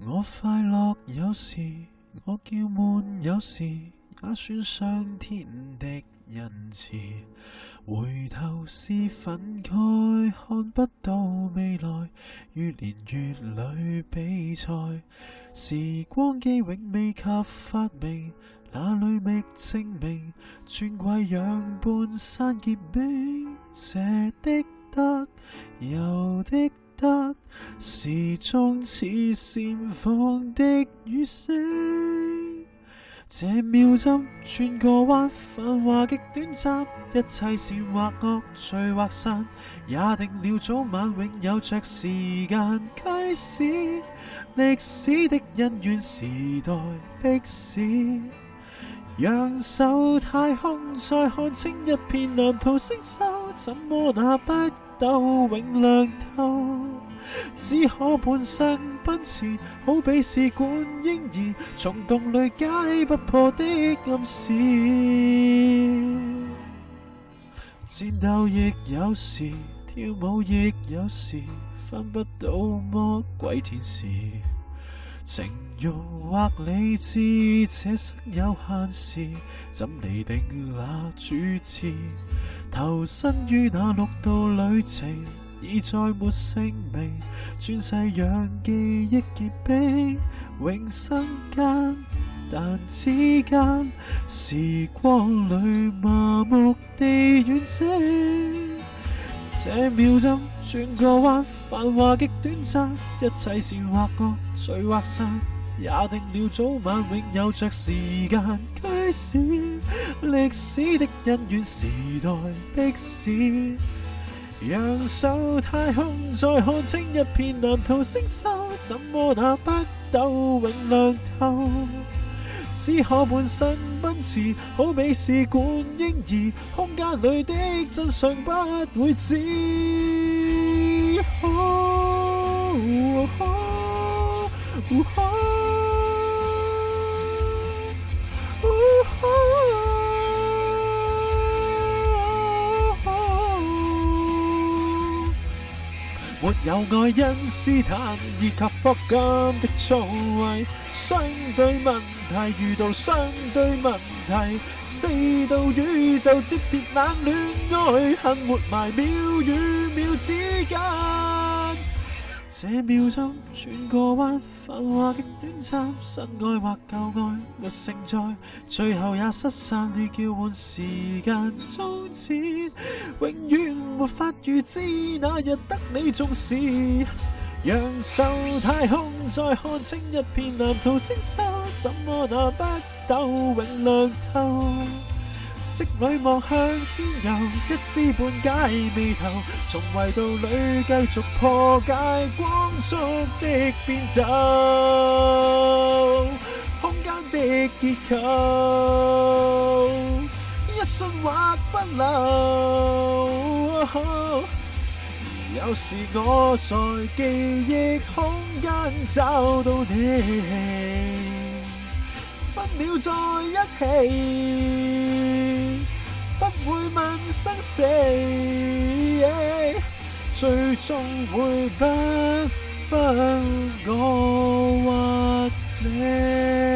我快樂有時，我叫悶有時，也算上天的恩賜。回頭是憤慨，看不到未來，於年月裏比賽。時光機永未及發明，哪裏覓證明？尊貴樣伴散結冰，這的得，有的得，時鐘似綻放的雨聲。這秒針轉個彎，繁華極短暫，一切善或惡，聚或散，也定了早晚永有着時間驅使。歷史的恩怨，時代迫使，仰首太空，再看清一片藍圖星宿，怎麼那不鬥永亮透？只可半生奔馳，好比試管嬰兒，蟲洞裏解不破的暗示。戰鬥亦有時，跳舞亦有時，分不到魔鬼天使。情慾或理智，這生有限時，怎釐定那主次？投身於那6道旅程，已再沒姓名，轉世讓記憶結冰，永生間，但之間，時光裏麻木地遠征。這秒針轉個彎，繁華極短暫，一切善或惡，聚或散，也定了早晚永有着時間驅使。歷史的恩怨，時代迫使，仰首太空，再看清一片藍圖星宿，怎麼那不鬥永亮透？只可半生奔馳，好比試管嬰兒，空間裏的真相不會知。沒有愛因斯坦以及霍金的造詣，相對問題遇到相對問題，4道宇宙接跌冷戀愛恨活埋秒與秒之間。這秒針轉個彎，繁華極短暫，新愛或舊愛沒承載，最後也失散，你叫喚時間終止，永遠沒法預知那日得你重視。仰首太空，再看清一片藍圖星宿，怎麼那不鬥永亮透？色裏望向天遊，一知半解眉頭，從維度裏繼續破解光速的變奏，空間的結構，一瞬或不留。有時我在記憶空間找到你，分秒在一起，不會問生死，最終會不分我或你。